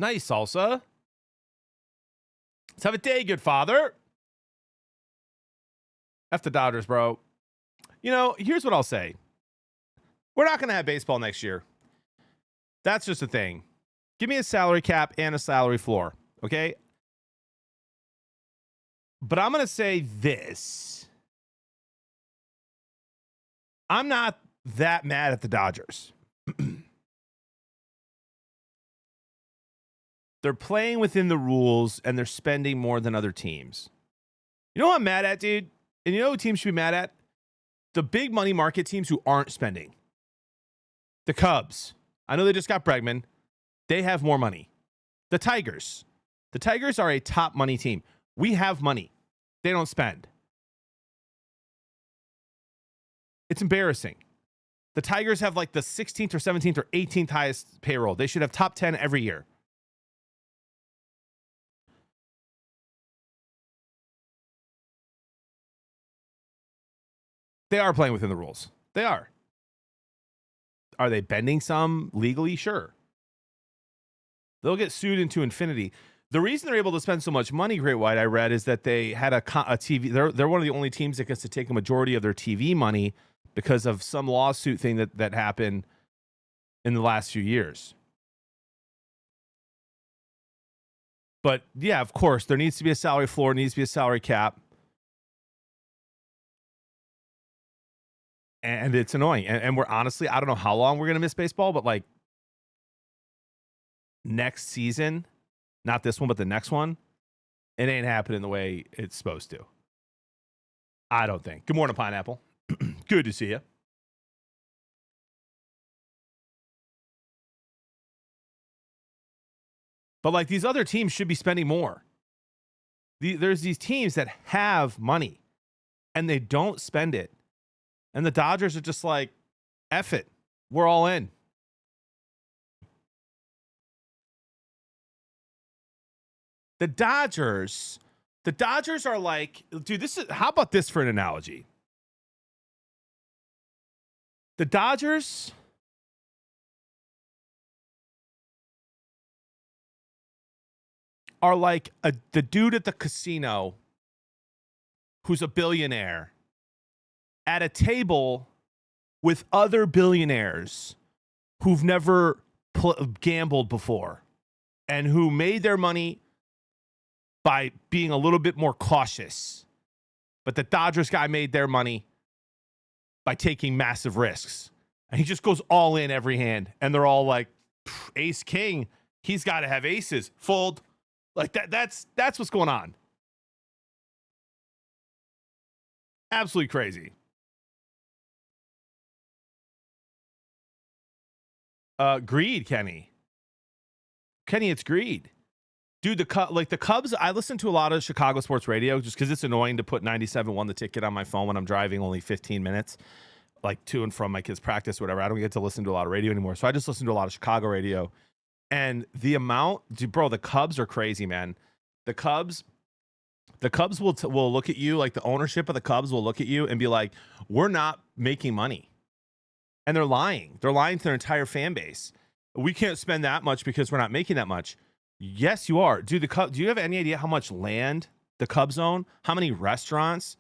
Nice, Salsa. Let's have a day, good father. F the Dodgers, bro. You know, here's what I'll say. We're not going to have baseball next year. That's just a thing. Give me a salary cap and a salary floor, okay? But I'm going to say this. I'm not that mad at the Dodgers. They're playing within the rules, and they're spending more than other teams. You know what I'm mad at, dude? And you know who teams should be mad at? The big money market teams who aren't spending. The Cubs. I know they just got Bregman. They have more money. The Tigers. The Tigers are a top money team. We have money. They don't spend. It's embarrassing. The Tigers have like the 16th or 17th or 18th highest payroll. They should have top 10 every year. They are playing within the rules. They are. Are they bending some legally? Sure. They'll get sued into infinity. The reason they're able to spend so much money, Great White, I read, is that they had a TV. They're one of the only teams that gets to take a majority of their TV money because of some lawsuit thing that happened in the last few years. But yeah, of course, there needs to be a salary floor, needs to be a salary cap. And it's annoying. And we're honestly, I don't know how long we're going to miss baseball, but like next season, not this one, but the next one, it ain't happening the way it's supposed to. I don't think. Good morning, Pineapple. Good to see you. But like these other teams should be spending more. There's these teams that have money and they don't spend it. And the Dodgers are just like, F it. We're all in. The Dodgers are like, dude, how about this for an analogy? The Dodgers are like the dude at the casino who's a billionaire at a table with other billionaires who've never gambled before and who made their money by being a little bit more cautious. But the Dodgers guy made their money by taking massive risks. And he just goes all in every hand. And they're all like, ace king, he's got to have aces. Fold. Like that's what's going on. Absolutely crazy. Greed, Kenny. Kenny, it's greed. Dude, the Cubs, I listen to a lot of Chicago sports radio just because it's annoying to put 97.1 the ticket on my phone when I'm driving only 15 minutes, like to and from my kids' practice or whatever. I don't get to listen to a lot of radio anymore. So I just listen to a lot of Chicago radio. And the amount, dude, bro, the Cubs are crazy, man. The Cubs will look at you, like the ownership of the Cubs will look at you and be like, we're not making money. And they're lying. They're lying to their entire fan base. We can't spend that much because we're not making that much. Yes, you are. Dude, do you have any idea how much land the Cubs own? How many restaurants?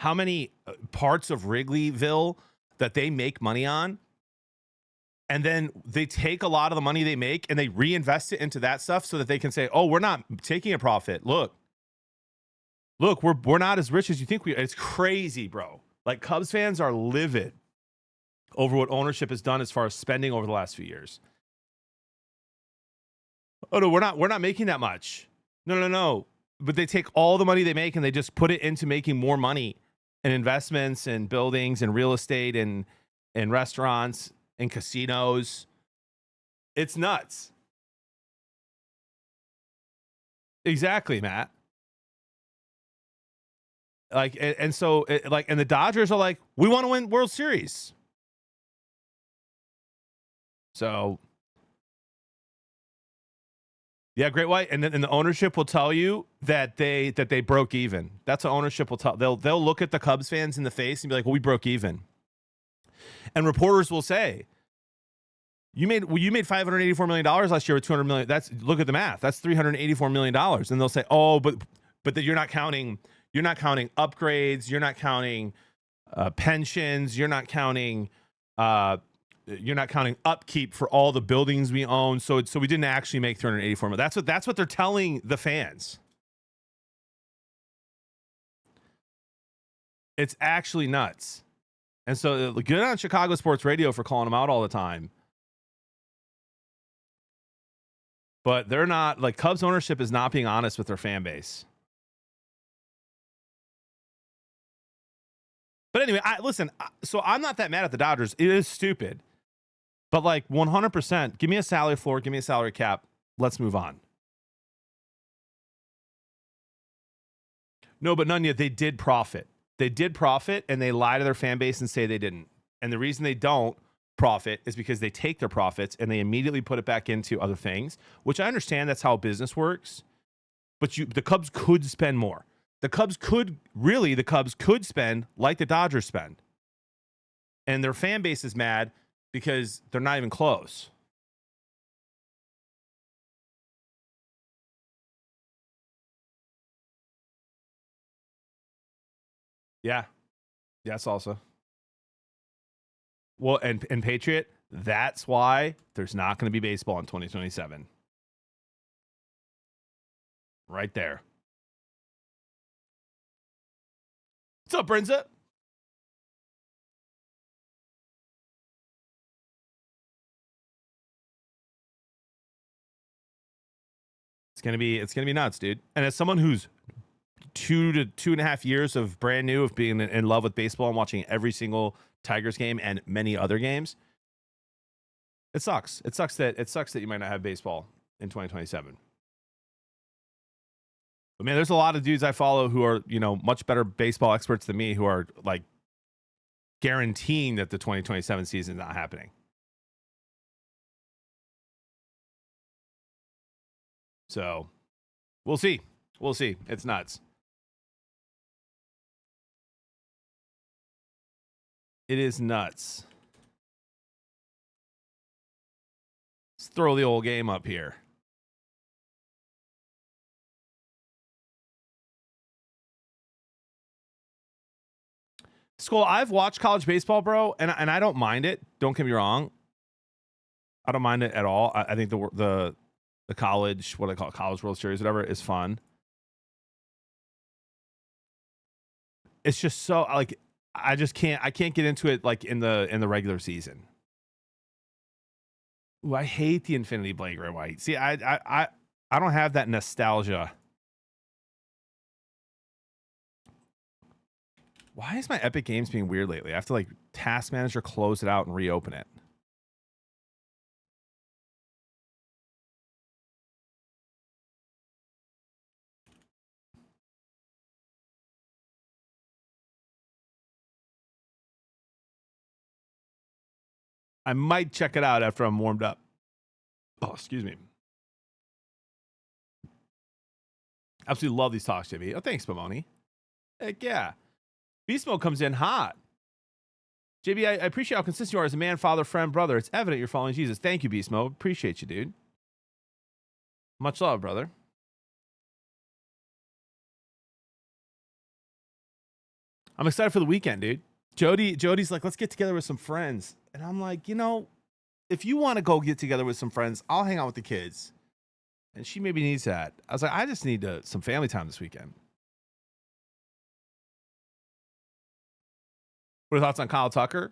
How many parts of Wrigleyville that they make money on? And then they take a lot of the money they make and they reinvest it into that stuff so that they can say, oh, we're not taking a profit. Look, we're not as rich as you think we are. It's crazy, bro. Like Cubs fans are livid over what ownership has done as far as spending over the last few years. Oh no, we're not making that much. No. But they take all the money they make and they just put it into making more money and investments and buildings and real estate and restaurants and casinos. It's nuts. Exactly, Matt. Like, and so and the Dodgers are like, we want to win World Series. So, yeah, Great White, and the ownership will tell you that they broke even. That's what ownership will tell. They'll look at the Cubs fans in the face and be like, "Well, we broke even." And reporters will say, You made $584 million last year with $200 million. Look at the math. That's $384 million. And they'll say, oh, but you're not counting upgrades. You're not counting pensions. You're not counting upkeep for all the buildings we own. So we didn't actually make $384 million. That's what they're telling the fans. It's actually nuts. And so good on Chicago Sports Radio for calling them out all the time. But they're not, like, Cubs ownership is not being honest with their fan base. But anyway, so I'm not that mad at the Dodgers. It is stupid. But, like, 100%, give me a salary floor, give me a salary cap. Let's move on. No, but Nunya, they did profit. They did profit, and they lie to their fan base and say they didn't. And the reason they don't profit is because they take their profits and they immediately put it back into other things, which I understand that's how business works. But the Cubs could spend more. The Cubs could spend like the Dodgers spend. And their fan base is mad because they're not even close. Yeah. Yes, also. Well, and Patriot, that's why there's not going to be baseball in 2027. Right there. What's up, Brinza? It's gonna be nuts, dude. And as someone who's 2 to 2.5 years of brand new of being in love with baseball and watching every single Tigers game and many other games, it sucks. It sucks that you might not have baseball in 2027. But man, there's a lot of dudes I follow who are, much better baseball experts than me who are like guaranteeing that the 2027 season is not happening. So we'll see. It's nuts. It is nuts. Let's throw the old game up here. School, I've watched college baseball, bro, and I don't mind it. Don't get me wrong. I don't mind it at all. I think the college, what I call it, College World Series, whatever, is fun. It's just so, like, I can't get into it like in the regular season. Ooh, I hate the Infinity Blake Red White. See, I don't have that nostalgia. Why is my Epic Games being weird lately? I have to like Task Manager, close it out, and reopen it. I might check it out after I'm warmed up. Oh, excuse me. Absolutely love these talks, JB. Oh, thanks, Pomoni. Heck yeah. Beast Mode comes in hot. JB, I appreciate how consistent you are as a man, father, friend, brother. It's evident you're following Jesus. Thank you, Beast Mode. Appreciate you, dude. Much love, brother. I'm excited for the weekend, dude. Jody's like, let's get together with some friends. And I'm like, if you want to go get together with some friends, I'll hang out with the kids. And she maybe needs that. I was like, I just need some family time this weekend. What are your thoughts on Kyle Tucker?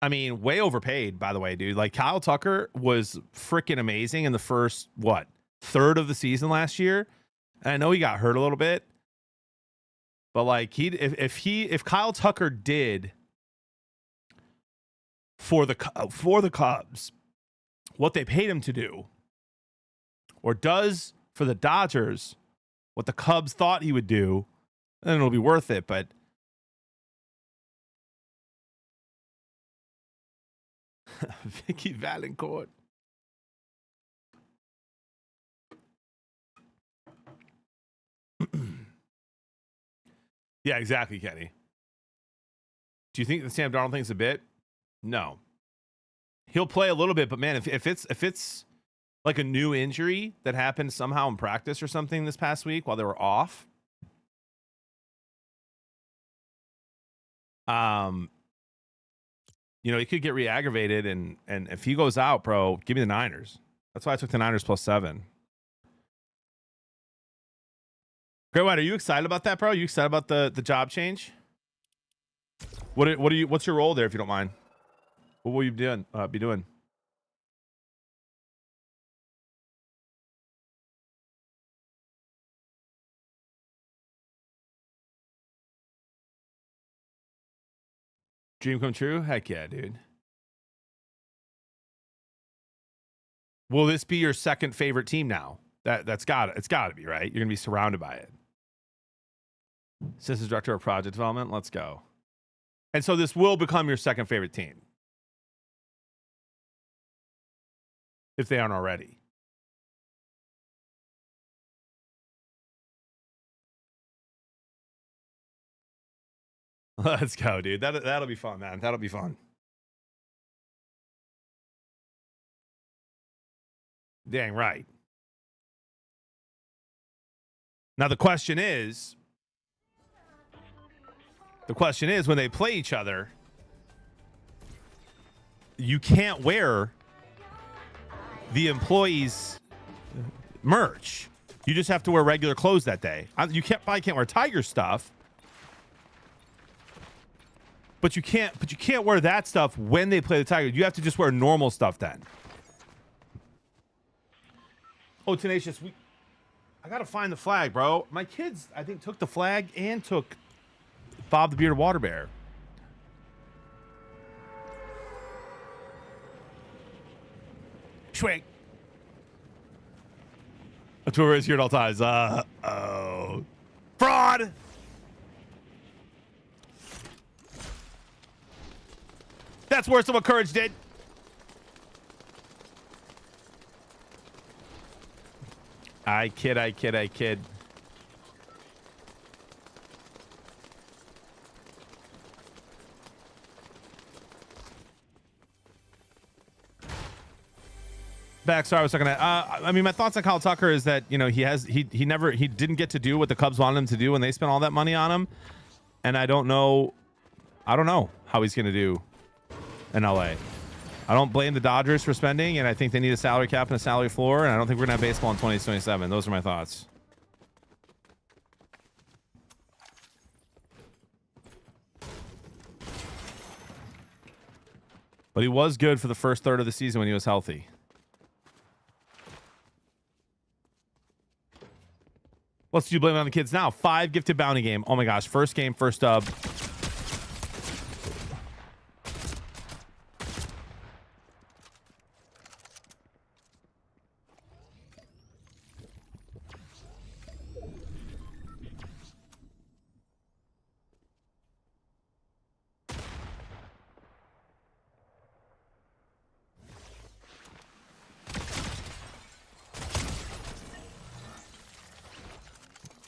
I mean, way overpaid, by the way, dude. Like, Kyle Tucker was freaking amazing in the first, third of the season last year. And I know he got hurt a little bit. But like if Kyle Tucker did for the Cubs what they paid him to do, or does for the Dodgers what the Cubs thought he would do, then it'll be worth it. But Vicky Valancourt. Yeah, exactly, Kenny. Do you think the Sam Darnold thing's a bit? No. He'll play a little bit, but man, if it's like a new injury that happened somehow in practice or something this past week while they were off, he could get re-aggravated, and if he goes out, bro, give me the Niners. That's why I took the Niners +7. Great White, are you excited about that, bro? Are you excited about the job change? What's your role there, if you don't mind? What will you be doing? Dream come true? Heck yeah, dude. Will this be your second favorite team now? It's got to be, right? You're gonna be surrounded by it. Assistant director of project development. Let's go. And so this will become your second favorite team, if they aren't already. Let's go, dude. That'll be fun, man. That'll be fun. Dang right. Now the question is when they play each other, you can't wear the employees' merch. You just have to wear regular clothes that day. You probably can't wear Tiger stuff. But you can't wear that stuff when they play the Tigers. You have to just wear normal stuff then. Oh, Tenacious, I gotta find the flag, bro. My kids, I think, took the flag and took Bob the Bearded Water Bear. Schwing. That's where it's here at all times. Oh. Fraud! That's worse than what Courage did. I kid. Back, sorry, I was talking to. I mean, my thoughts on Kyle Tucker is that he didn't get to do what the Cubs wanted him to do when they spent all that money on him, and I don't know how he's going to do in LA. I don't blame the Dodgers for spending, and I think they need a salary cap and a salary floor, and I don't think we're gonna have baseball in 2027. Those are my thoughts. But he was good for the first third of the season when he was healthy. Let's do blame it on the kids now. 5 gifted bounty game. Oh my gosh, first game, first dub.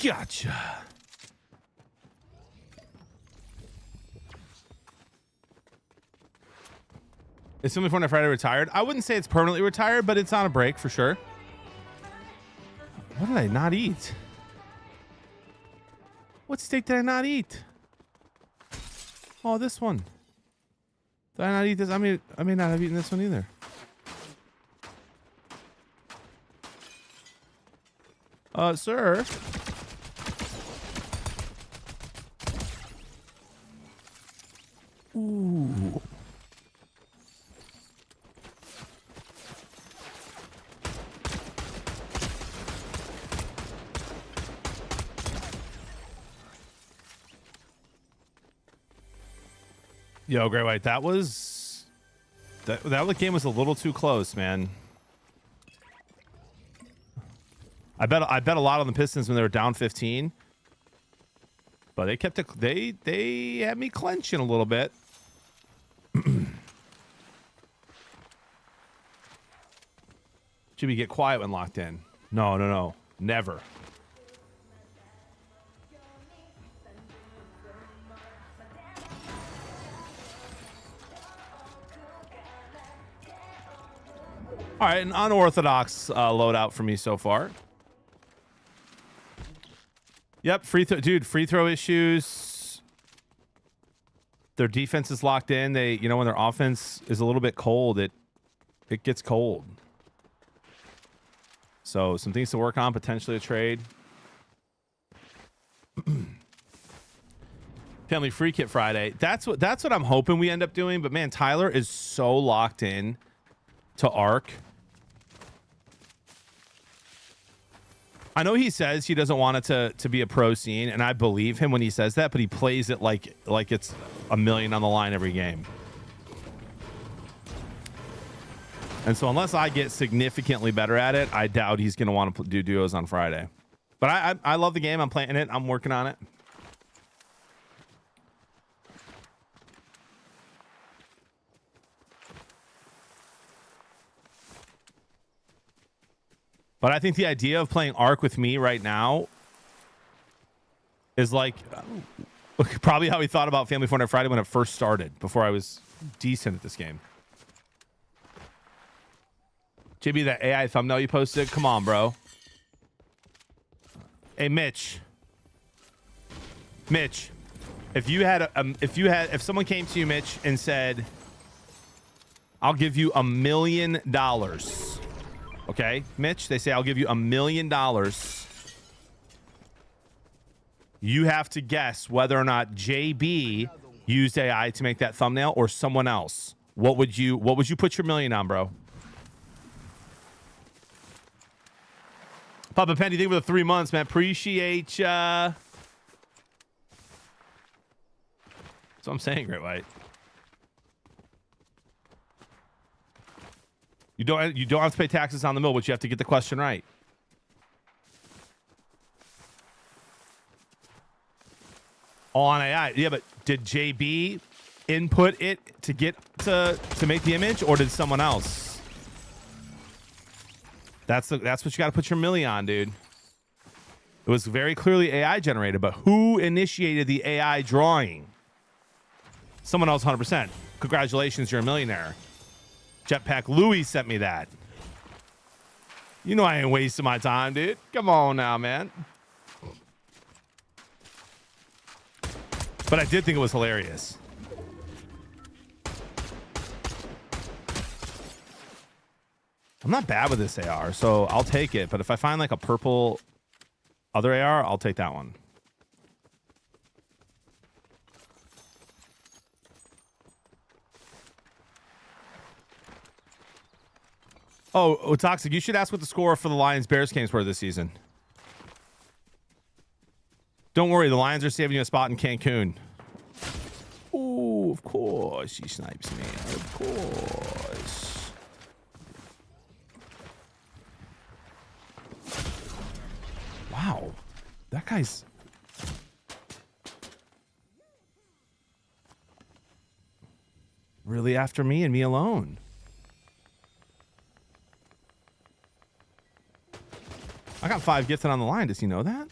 Gotcha. Is Simply Fortnite Friday retired? I wouldn't say it's permanently retired, but it's on a break for sure. What did I not eat? What steak did I not eat? Oh, this one. Did I not eat this? I may not have eaten this one either. Sir. Ooh. Yo, Great White, that game was a little too close, man. I bet a lot on the Pistons when they were down 15. But they kept they had me clenching a little bit. Should we get quiet when locked in? No. Never. All right, an unorthodox loadout for me so far. Yep, free throw issues. Their defense is locked in. They, when their offense is a little bit cold, it gets cold. So some things to work on, potentially a trade. Family free kit Friday. That's what I'm hoping we end up doing. But man, Tyler is so locked in to Arc. I know he says he doesn't want it to be a pro scene, and I believe him when he says that, but he plays it like it's $1 million on the line every game. And so unless I get significantly better at it, I doubt he's going to want to do duos on Friday. But I love the game. I'm playing it. I'm working on it. But I think the idea of playing Arc with me right now is like probably how he thought about Family Fortnite Friday when it first started, before I was decent at this game. JB, that AI thumbnail you posted, come on, bro. Hey, Mitch, if someone came to you, Mitch, and said, I'll give you $1 million. Okay, Mitch, they say, I'll give you $1 million. You have to guess whether or not JB used AI to make that thumbnail or someone else. What would you put your million on, bro? Papa Penny, thank you for the 3 months, man. Appreciate ya. That's what I'm saying, Great White. You don't have to pay taxes on the mill, but you have to get the question right. All on AI. Yeah, but did JB input it to get to make the image, or did someone else? That's what you got to put your milli on, dude. It was very clearly AI generated, but who initiated the AI drawing? Someone else, 100%. Congratulations, you're a millionaire. Jetpack Louie sent me that. You know I ain't wasting my time, dude. Come on now, man. But I did think it was hilarious. I'm not bad with this AR, so I'll take it. But if I find like a purple other AR, I'll take that one. Oh, Toxic, you should ask what the score for the Lions-Bears games were this season. Don't worry, the Lions are saving you a spot in Cancun. Oh, of course he snipes me. Of course. Wow. That guy's... really after me and me alone. I got 5 gifted on the line. Does he know that?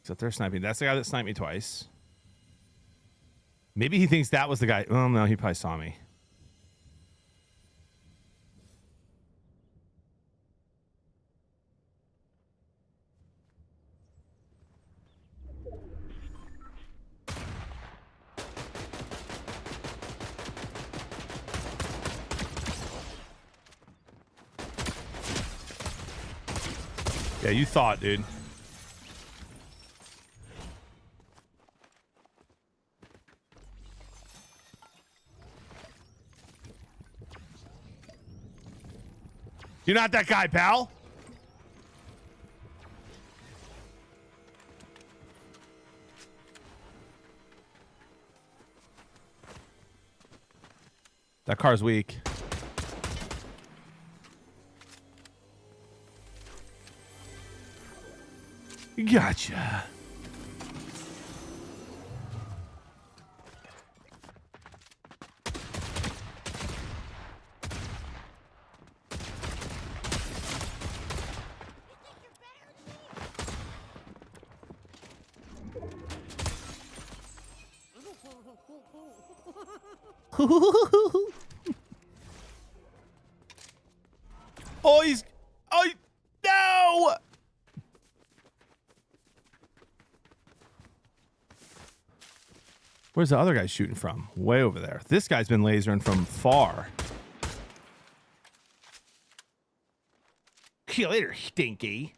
Except they're sniping. That's the guy that sniped me twice. Maybe he thinks that was the guy. Oh, no, he probably saw me. Yeah, you thought, dude. You're not that guy, pal. That car's weak. Gotcha. Oh, he's... Oh, no! Where's the other guy shooting from? Way over there. This guy's been lasering from far. See you later, Stinky.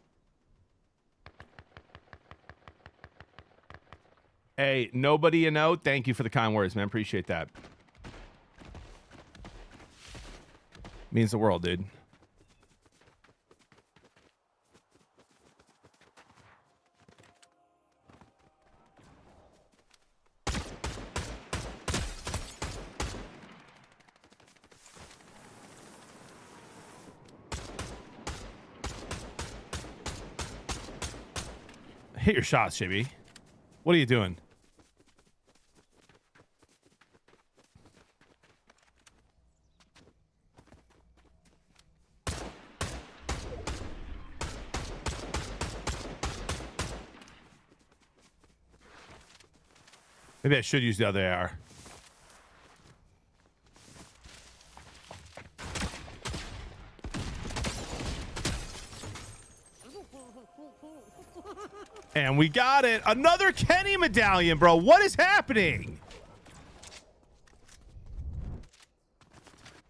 Hey, nobody you know, thank you for the kind words, man. Appreciate that. Means the world, dude. Hit your shots, Shibby. What are you doing? Maybe I should use the other AR. And we got it. Another Kenny medallion, bro. What is happening?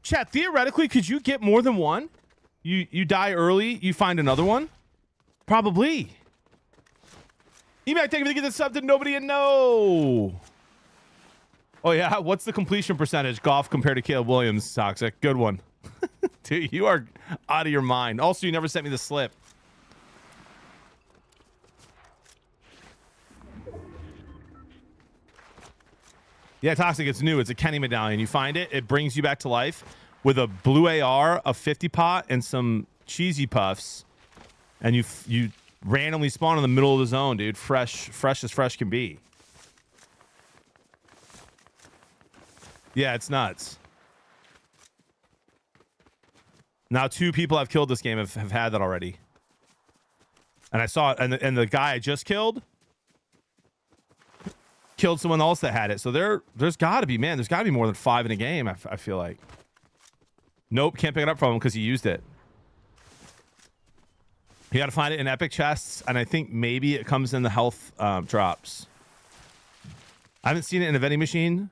Chat, theoretically, could you get more than one? You die early, you find another one? Probably. You might think if you get this sub to nobody you know. Oh, yeah? What's the completion percentage? Golf compared to Caleb Williams, Toxic. Good one. Dude, you are out of your mind. Also, you never sent me the slip. Yeah, Toxic, it's new. It's a Kenny medallion. You find it, it brings you back to life with a blue AR, a 50 pot, and some cheesy puffs. And you randomly spawn in the middle of the zone, dude. Fresh as fresh can be. Yeah, it's nuts. Now 2 people I've killed this game have had that already. And I saw it, and the guy I just killed someone else that had it. So there's got to be, man, there's got to be more than 5 in a game, I feel like. Nope, can't pick it up from him because he used it. You got to find it in epic chests, and I think maybe it comes in the health drops. I haven't seen it in a vending machine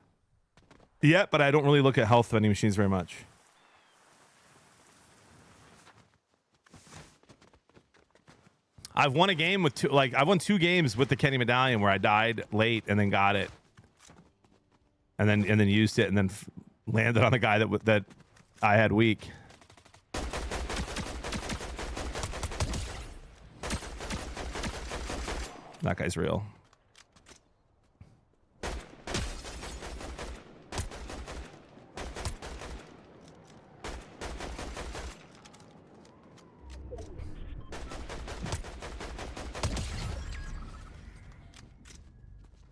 yet, but I don't really look at health vending machines very much. I've won a game with I've won 2 games with the Kenny medallion where I died late and then got it, and then used it and then landed on a guy that I had weak. That guy's real.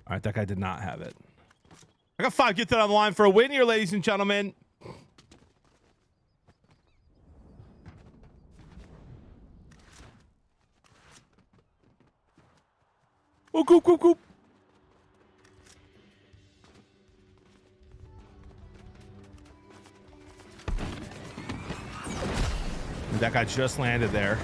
All right, that guy did not have it. I got 5 get that on the line for a win here, ladies and gentlemen. Oh, goop, goop, goop. That guy just landed there.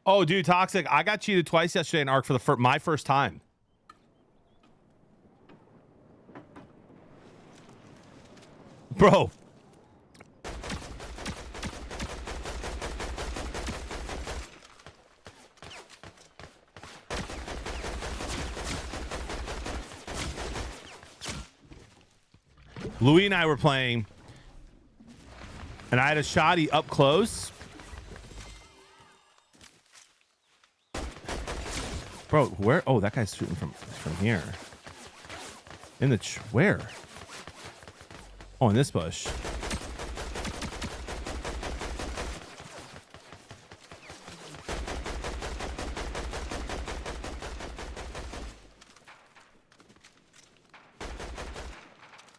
Oh, dude, Toxic. I got cheated twice yesterday in Ark for my first time. Bro. Louis and I were playing, and I had a shotty up close. Bro, where? Oh, that guy's shooting from here. In the where? Oh, in this bush.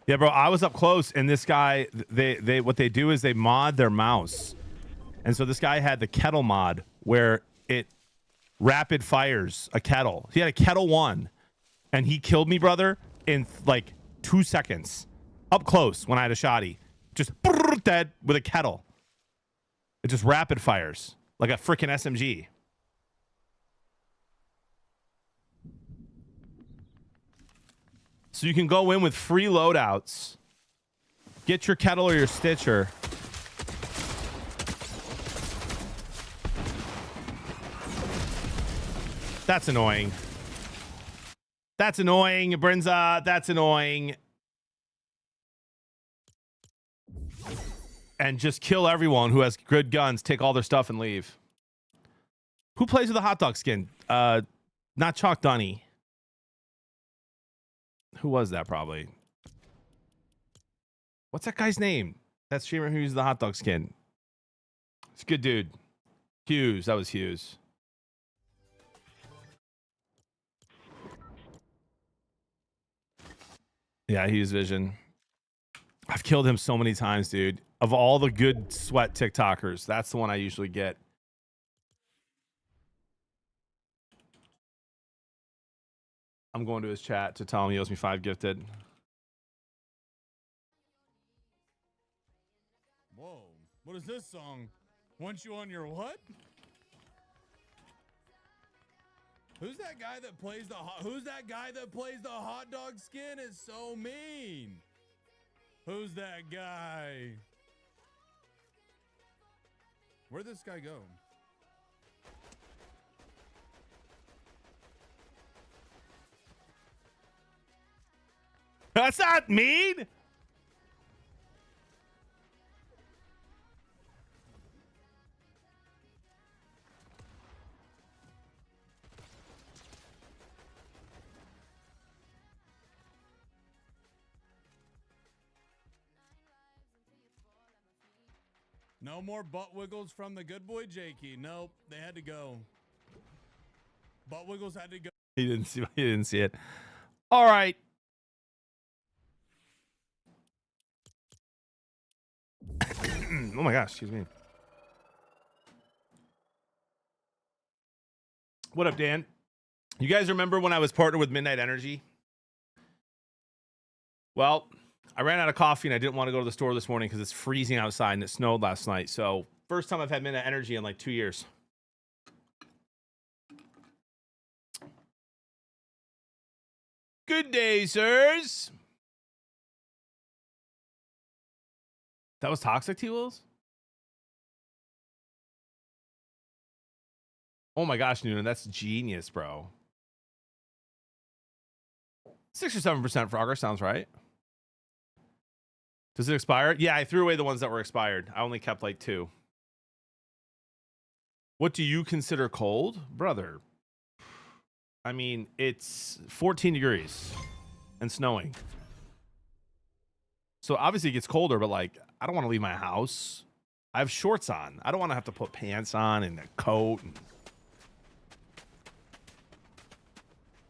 Yeah, bro, I was up close, and this guy, they what they do is they mod their mouse. And so this guy had the kettle mod where it rapid fires a kettle. He had a kettle 1, and he killed me, brother, in like 2 seconds. Up close when I had a shotty. Just dead with a kettle. It just rapid fires like a freaking SMG. So you can go in with free loadouts, get your kettle or your stitcher. That's annoying. That's annoying, Brinza. That's annoying. And just kill everyone who has good guns, take all their stuff and leave. Who plays with a hot dog skin? Not Chalk Dunny. Who was that probably? What's that guy's name? That streamer who used the hot dog skin. It's a good dude. Hughes. That was Hughes. Yeah, Hughes Vision. I've killed him so many times, dude. Of all the good sweat TikTokers, that's the one I usually get. I'm going to his chat to tell him he owes me 5 gifted. Whoa, what is this song? Want you on your what? Who's that guy that plays the hot dog skin? Is so mean. Who's that guy? Where'd this guy go? That's not mean. No more butt wiggles from the good boy Jakey. Nope, they had to go. Butt wiggles had to go. He didn't see it. All right. Oh my gosh, excuse me. What up, Dan? You guys remember when I was partnered with Midnight Energy? Well, I ran out of coffee and I didn't want to go to the store this morning because it's freezing outside and it snowed last night. So first time I've had Midnight Energy in like 2 years. Good day, sirs. That was toxic, T-Wills? Oh my gosh, Noonan, that's genius, bro. 6 or 7% Frogger sounds right. Does it expire? Yeah, I threw away the ones that were expired. I only kept like 2. What do you consider cold? Brother, I mean, it's 14 degrees and snowing. So obviously it gets colder, but like, I don't want to leave my house. I have shorts on. I don't want to have to put pants on and a coat and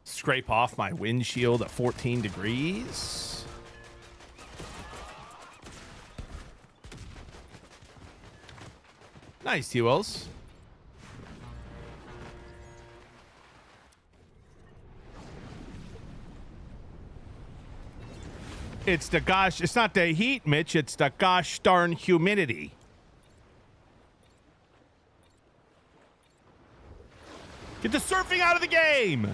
scrape off my windshield at 14 degrees. Nice, T-Wells. It's the gosh, it's not the heat, Mitch. It's the gosh darn humidity. Get the surfing out of the game.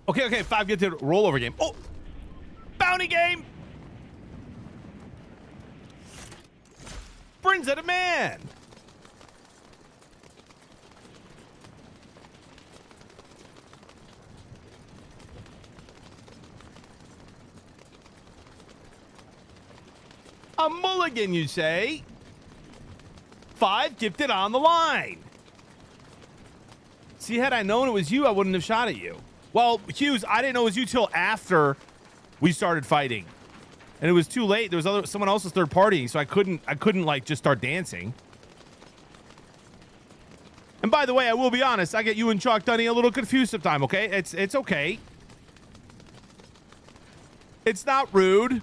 Okay, 5 get to rollover game. Oh, bounty game. Brings it a man. A mulligan, you say? 5 gifted on the line. See, had I known it was you, I wouldn't have shot at you. Well, Hughes, I didn't know it was you till after we started fighting. And it was too late. There was someone else's third party, so I couldn't like just start dancing. And by the way, I will be honest, I get you and Chalk Dunny a little confused sometimes, okay? It's okay. It's not rude.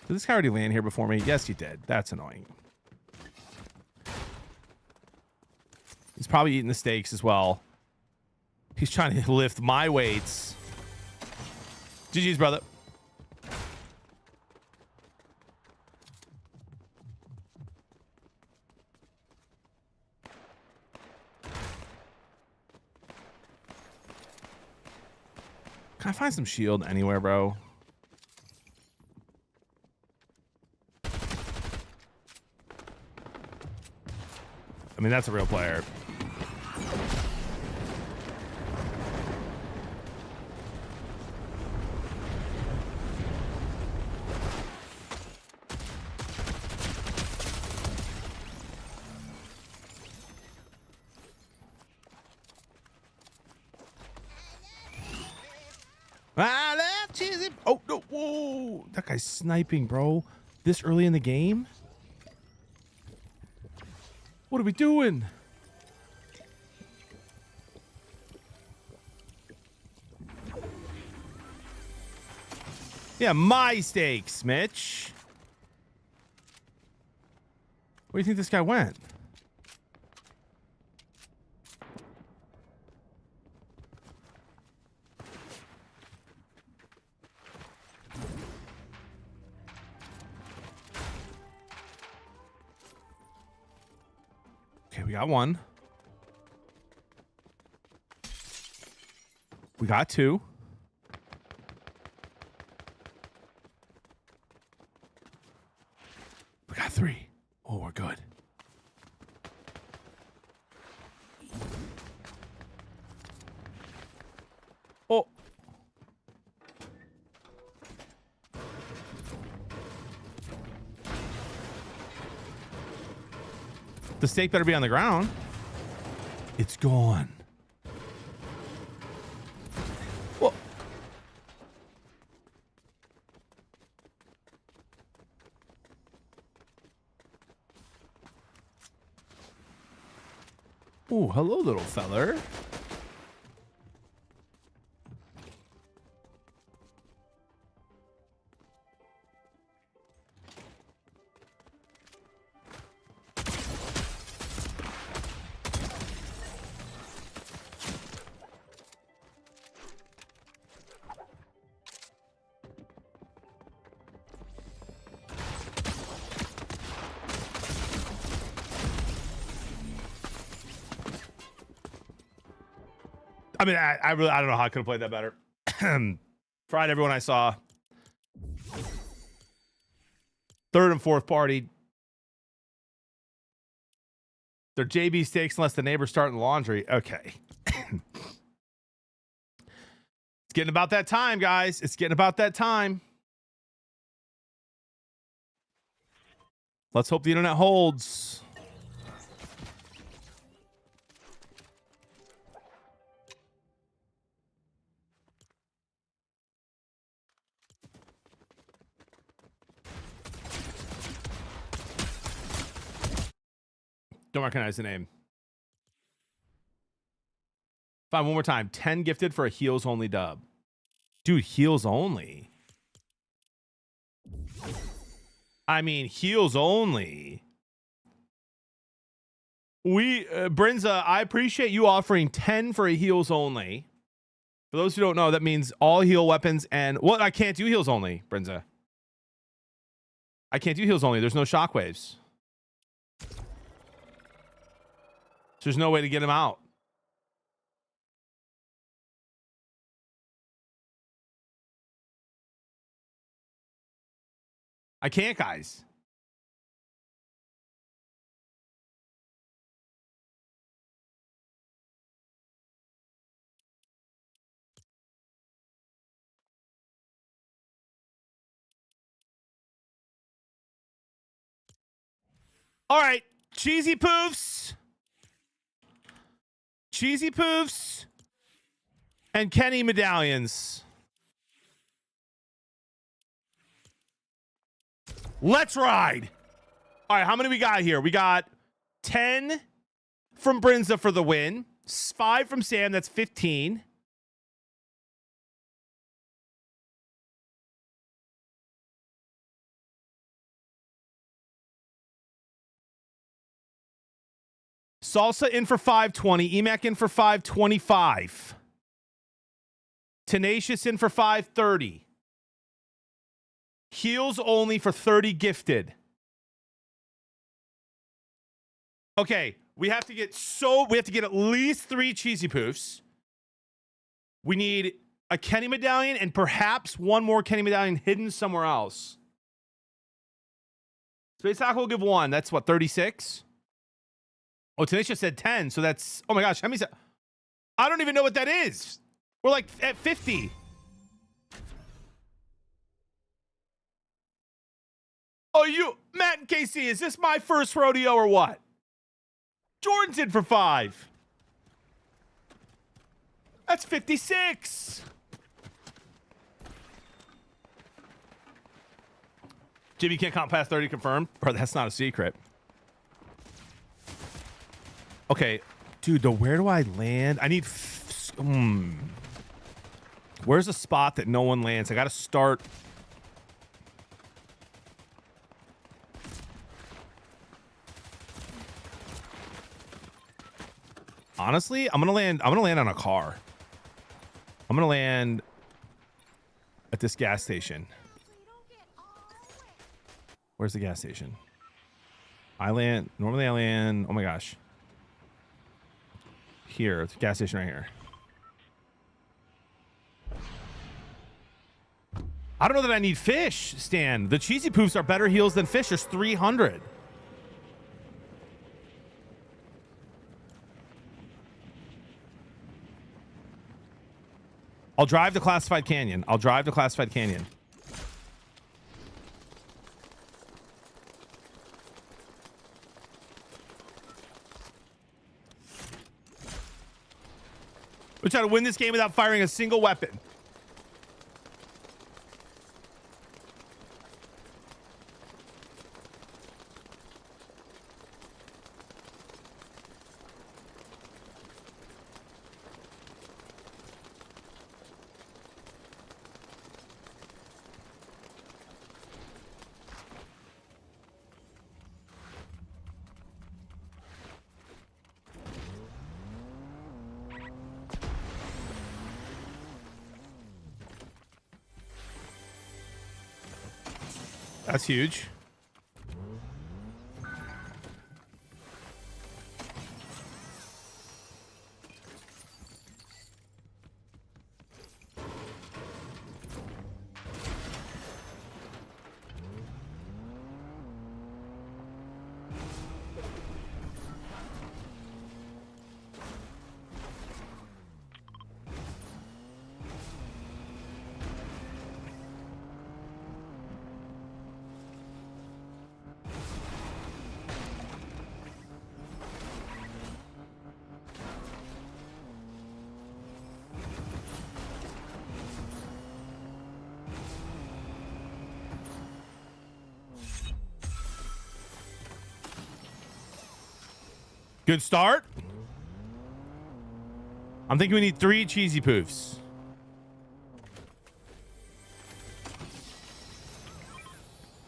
Did this guy already land here before me? Yes, he did. That's annoying. He's probably eating the steaks as well. He's trying to lift my weights. GG's, brother. Can I find some shield anywhere, bro? I mean, that's a real player. I love cheesy. Oh, no. Whoa. That guy's sniping, bro. This early in the game? What are we doing? Yeah, my stakes, Mitch. Where do you think this guy went? Okay, we got one. We got two. We got three. Oh, we're good. Oh. The steak better be on the ground. It's gone. Whoa. Oh, hello, little feller. I mean, I really, I don't know how I could have played that better. Fried everyone I saw. Third and fourth party. They're JB steaks unless the neighbor's starting laundry. Okay. It's getting about that time, guys. It's getting about that time. Let's hope the internet holds. Don't recognize the name. Fine, one more time. 10 gifted for a heals only dub. Dude, heals only. I mean, heals only. Brinza, I appreciate you offering 10 for a heals only. For those who don't know, that means all heal weapons and... Well, I can't do heals only, Brinza. I can't do heals only. There's no shockwaves. There's no way to get him out. I can't, guys. All right, cheesy poofs. Cheesy Poofs and Kenny medallions. Let's ride. All right, how many we got here? We got 10 from Brinza for the win. 5 from Sam. That's 15. Salsa in for 520. Emac in for 525. Tenacious in for 530. Heels only for 30 gifted. Okay, we have to get at least 3 cheesy poofs. We need a Kenny medallion and perhaps one more Kenny medallion hidden somewhere else. Space Tackle will give 1. That's what, 36? Oh, Tanisha said 10, so that's, oh my gosh, how many? I don't even know what that is. We're like at 50. Oh, Matt and KC, is this my first rodeo or what? Jordan's in for 5. That's 56. Jimmy can't count past 30 confirmed. Bro, that's not a secret. Okay, dude, where do I land? I need... Where's a spot that no one lands? I got to start... Honestly, I'm gonna land on a car. I'm gonna land at this gas station. Where's the gas station? Normally I land, oh my gosh. Here, it's a gas station right here. I don't know that I need fish, Stan. The cheesy poofs are better heals than fish. There's 300. I'll drive to Classified Canyon. We're trying to win this game without firing a single weapon. That's huge. Good start. I'm thinking we need 3 cheesy poofs.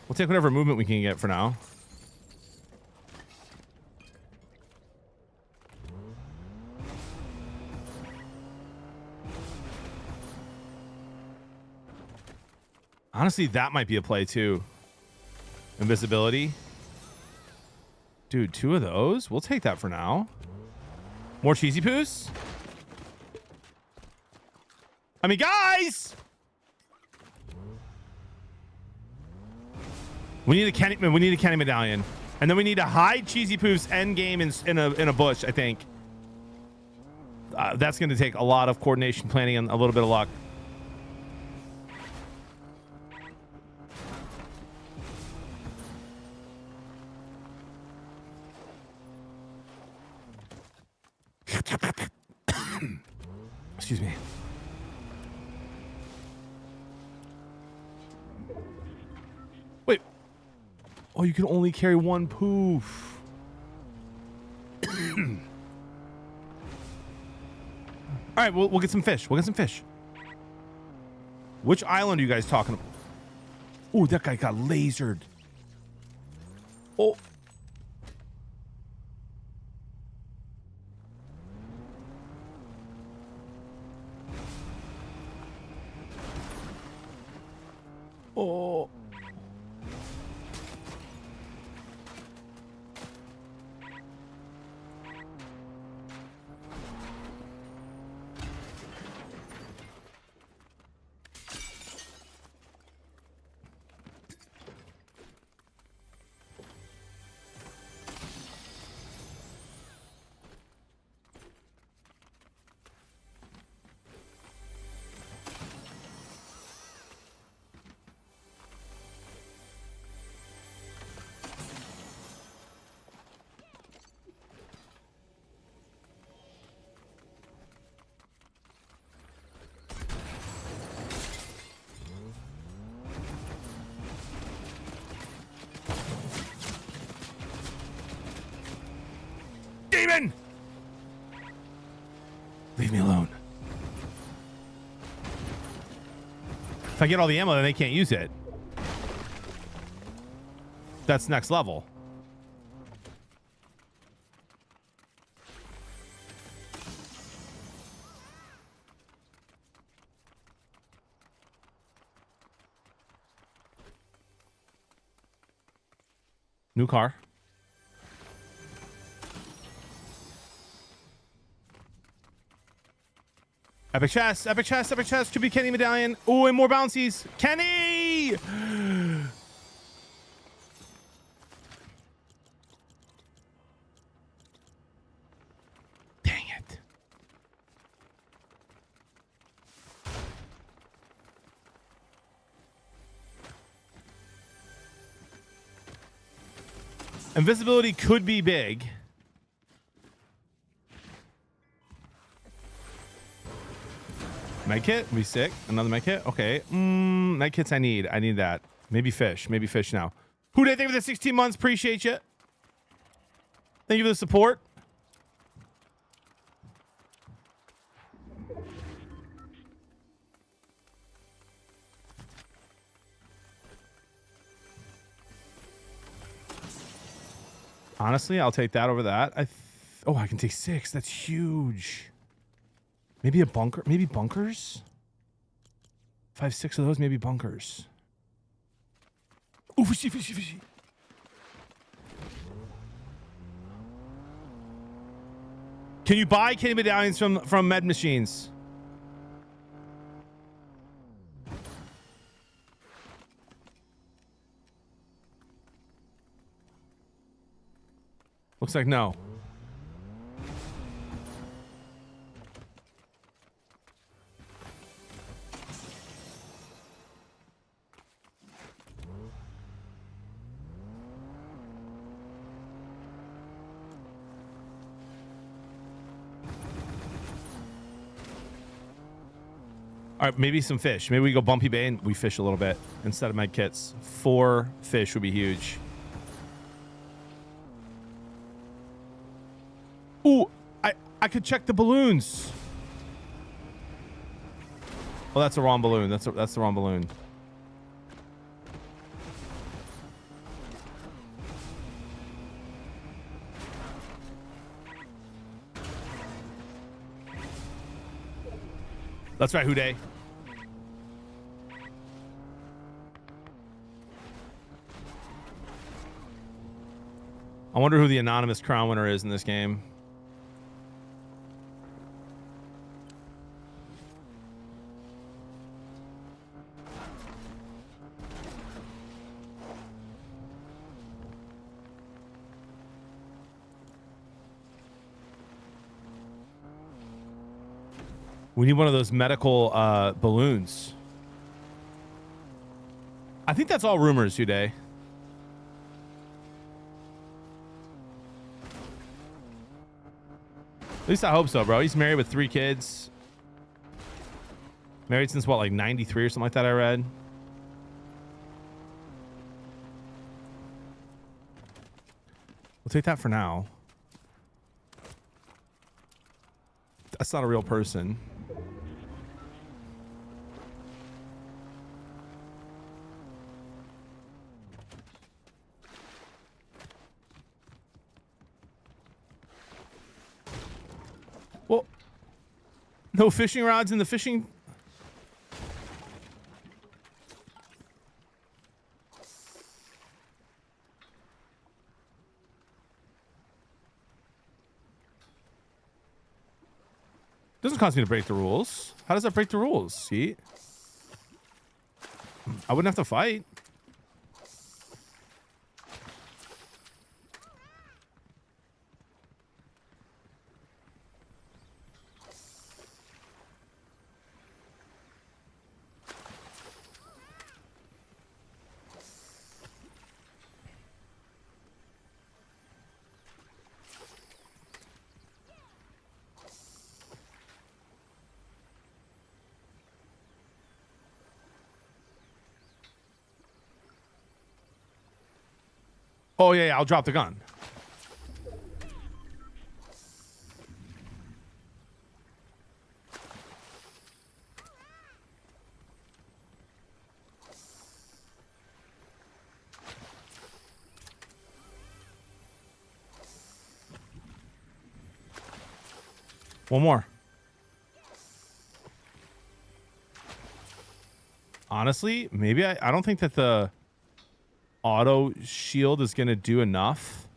We'll take whatever movement we can get for now. Honestly, that might be a play too. Invisibility. Dude, 2 of those? We'll take that for now. More cheesy poos? I mean, guys! We need a Kenny medallion. And then we need to hide cheesy poos end game in a bush, I think. That's going to take a lot of coordination, planning, and a little bit of luck. excuse me. Wait. Oh, you can only carry one poof. All right, we'll get some fish. We'll get some fish. Which island are you guys talking about? Oh, that guy got lasered. Oh. Oh. Demon! Leave me alone. If I get all the ammo, then they can't use it. That's next level. New car. Epic chest, epic chest, epic chest. Should be Kenny medallion. Oh, and more bouncies. Kenny! Dang it. Invisibility could be big. Medkit? Be sick. Another medkit? Okay. Medkits I need. I need that. Maybe fish. Maybe fish now. Who did I think for the 16 months? Appreciate you. Thank you for the support. Honestly, I'll take that over that. Oh, I can take 6. That's huge. Maybe a bunker. Maybe bunkers. 5, 6 of those. Maybe bunkers. Oh, fishy, fishy, fishy. Can you buy Kenny medallions from med machines? Looks like no. All right, maybe some fish. Maybe we go Bumpy Bay and we fish a little bit instead of med kits. 4 fish would be huge. Ooh, I could check the balloons. Oh, that's the wrong balloon. That's the wrong balloon. That's right, Houday. I wonder who the anonymous crown winner is in this game. We need one of those medical balloons. I think that's all rumors, Houday. At least I hope so, bro. He's married with 3 kids. Married since what, like 93 or something like that, I read. We'll take that for now. That's not a real person. Well, no fishing rods in the fishing. Doesn't cause me to break the rules. How does that break the rules? See? I wouldn't have to fight. Oh, yeah, I'll drop the gun. One more. Honestly, maybe I don't think that the auto shield is going to do enough.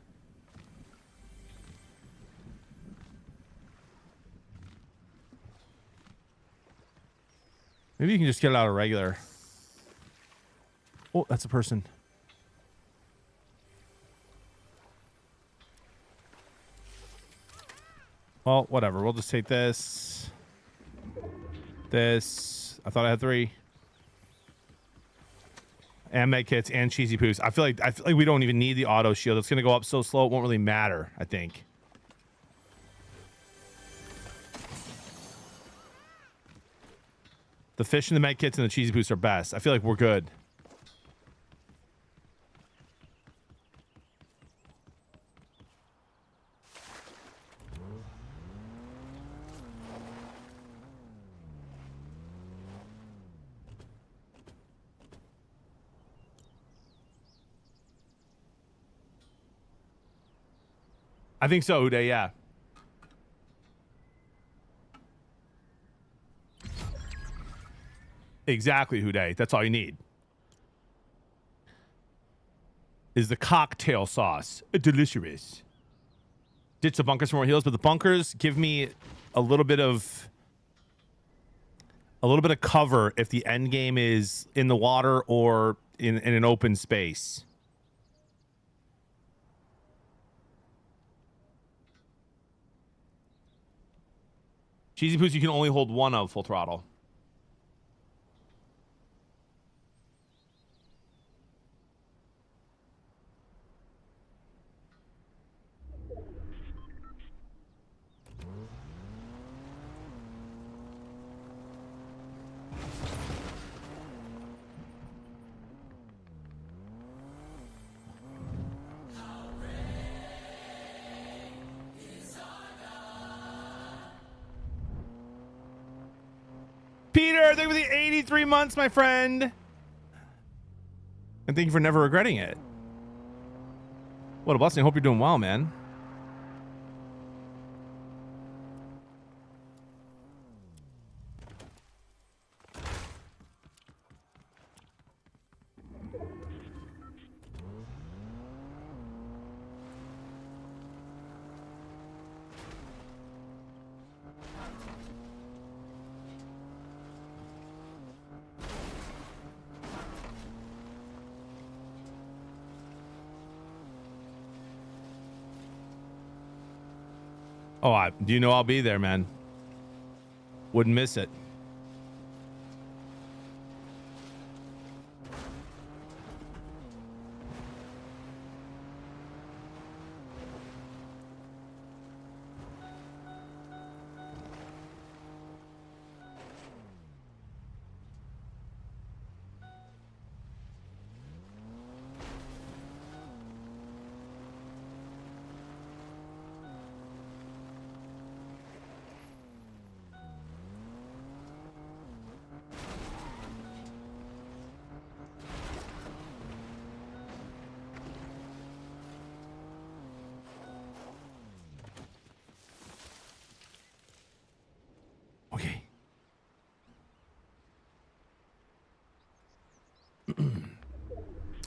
Maybe you can just get it out of regular. Oh, that's a person. Well, whatever. We'll just take this. This. I thought I had 3. And med kits and cheesy poos. I feel like we don't even need the auto shield. It's gonna go up so slow it won't really matter, I think. The fish and the med kits and the cheesy poos are best. I feel like we're good. I think so, Uday, yeah. Exactly, Uday. That's all you need. Is the cocktail sauce. Delicious. Ditch the bunkers for more heals, but the bunkers give me a little bit of cover if the end game is in the water or in an open space. Cheesy Poos, you can only hold one of full throttle. Peter, thank you for the 83 months, my friend. And thank you for never regretting it. What a blessing. I hope you're doing well, man. Oh, do you know I'll be there, man? Wouldn't miss it.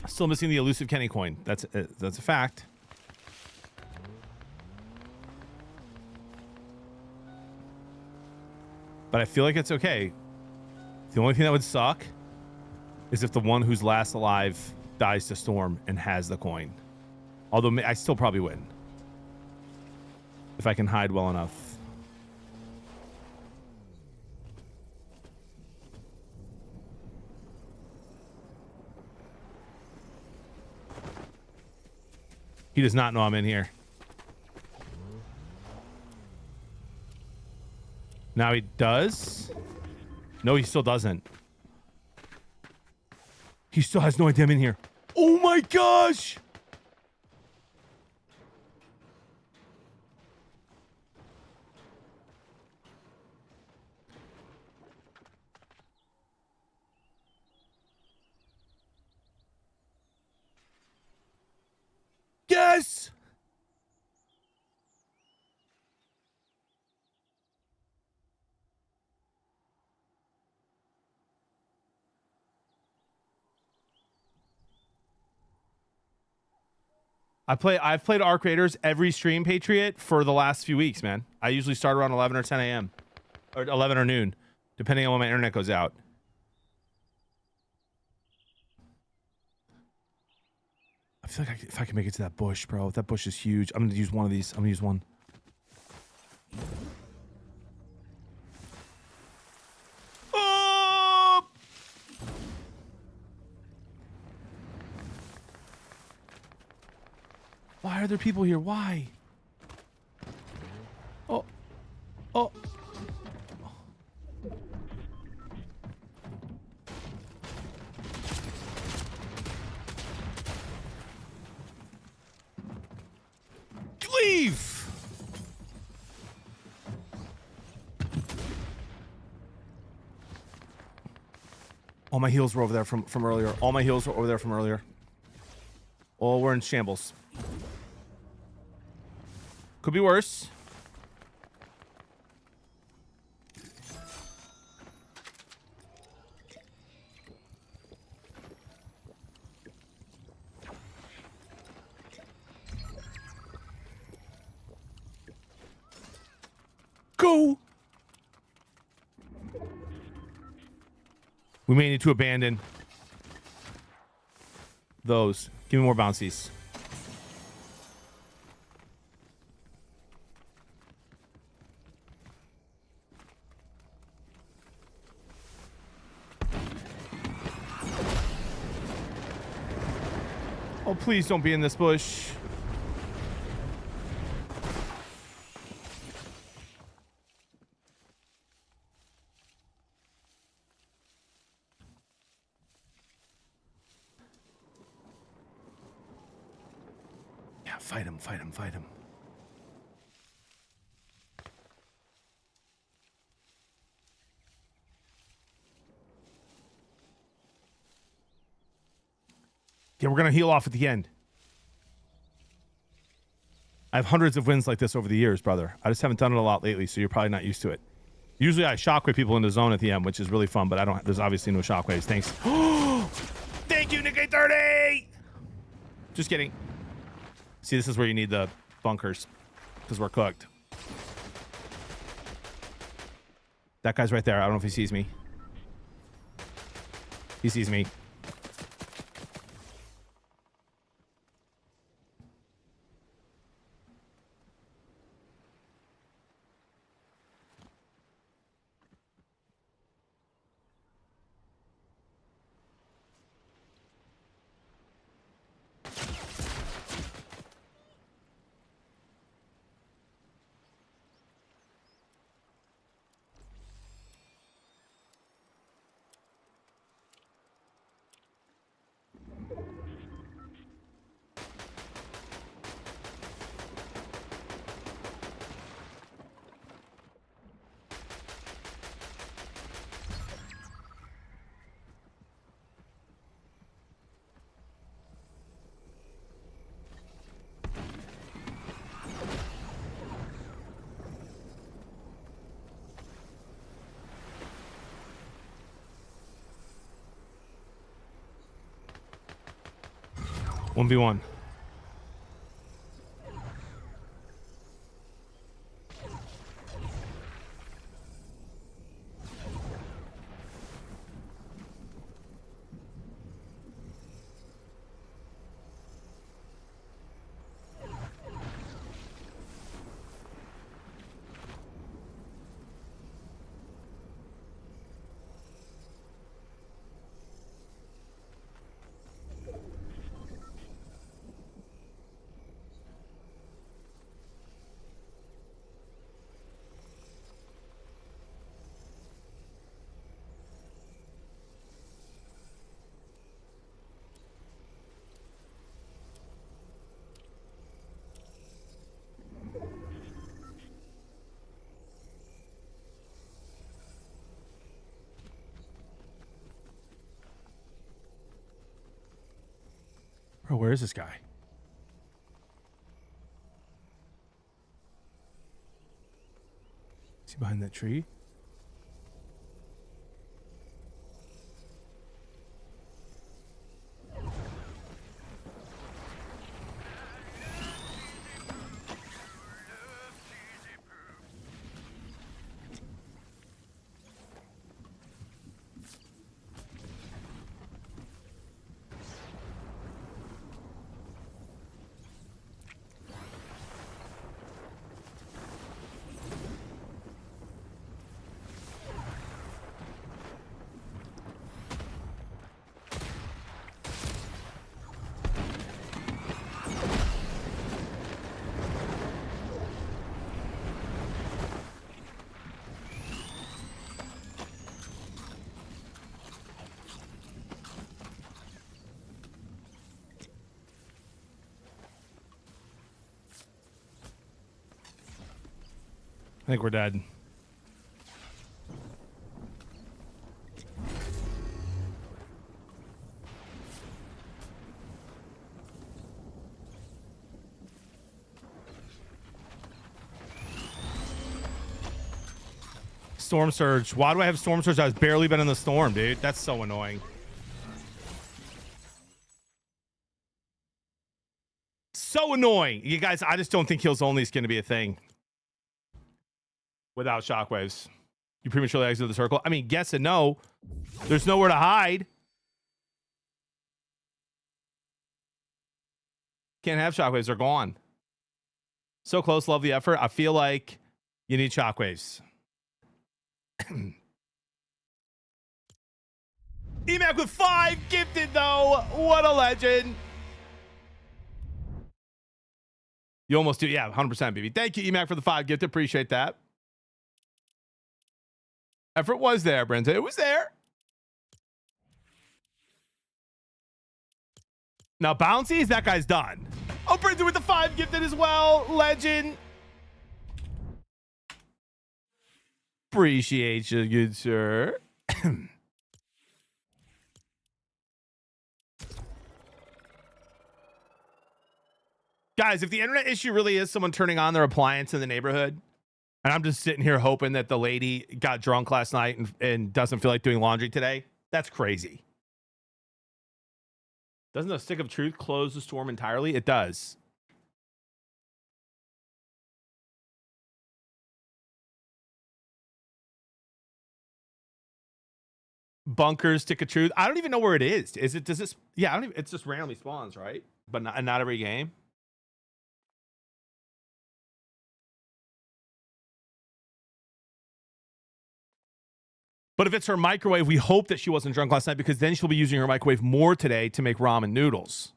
Still missing the elusive Kenny coin. That's a fact. But I feel like it's okay. The only thing that would suck is if the one who's last alive dies to storm and has the coin. Although I still probably win. If I can hide well enough. He does not know I'm in here. Now he does. No, he still doesn't. He still has no idea I'm in here. Oh my gosh! Yes! I've played Arc Raiders every stream, Patriot, for the last few weeks, man. I usually start around 11 or 10 a.m. or 11 or noon, depending on when my internet goes out. I feel like if I can make it to that bush, bro, that bush is huge. I'm gonna use one of these. I'm gonna use one. Oh! Why are there people here? Why? Oh. Oh. Leave! All my heals were over there from earlier. All my heals were over there from earlier. Oh, we're in shambles. Could be worse. Go! We may need to abandon those. Give me more bouncies. Oh, please don't be in this bush. Yeah, fight him, fight him, fight him. Yeah, we're going to heal off at the end. I have hundreds of wins like this over the years, brother. I just haven't done it a lot lately, so you're probably not used to it. Usually I shockwave people in the zone at the end, which is really fun, but I don't. There's obviously no shockwaves. Thanks. Thank you, Nick 30. Just kidding. See, this is where you need the bunkers, because we're cooked. That guy's right there. I don't know if he sees me. He sees me. 1v1. Bro, where is this guy? Is he behind that tree? I think we're dead. Storm Surge. Why do I have Storm Surge? I've barely been in the storm, dude. That's so annoying. So annoying. You guys, I just don't think heals only is going to be a thing without shockwaves. You prematurely exit the circle. I mean, yes and no. There's nowhere to hide. Can't have shockwaves. They're gone. So close. Love the effort. I feel like you need shockwaves. Emac with 5 gifted, though. What a legend. You almost do. Yeah, 100%, baby. Thank you, Emac, for the 5 gift. Appreciate that. Effort was there, Brenda. It was there. Now, Bouncies, that guy's done. Oh, Brenda with the 5 gifted as well. Legend. Appreciate you, good sir. Guys, if the internet issue really is someone turning on their appliance in the neighborhood, and I'm just sitting here hoping that the lady got drunk last night and doesn't feel like doing laundry today, that's crazy. Doesn't the stick of truth close the storm entirely? It does. Bunkers, stick of truth. I don't even know where it is. Is it? Does this? Yeah, I don't even. It's just randomly spawns, right? But not every game. But if it's her microwave, we hope that she wasn't drunk last night because then she'll be using her microwave more today to make ramen noodles.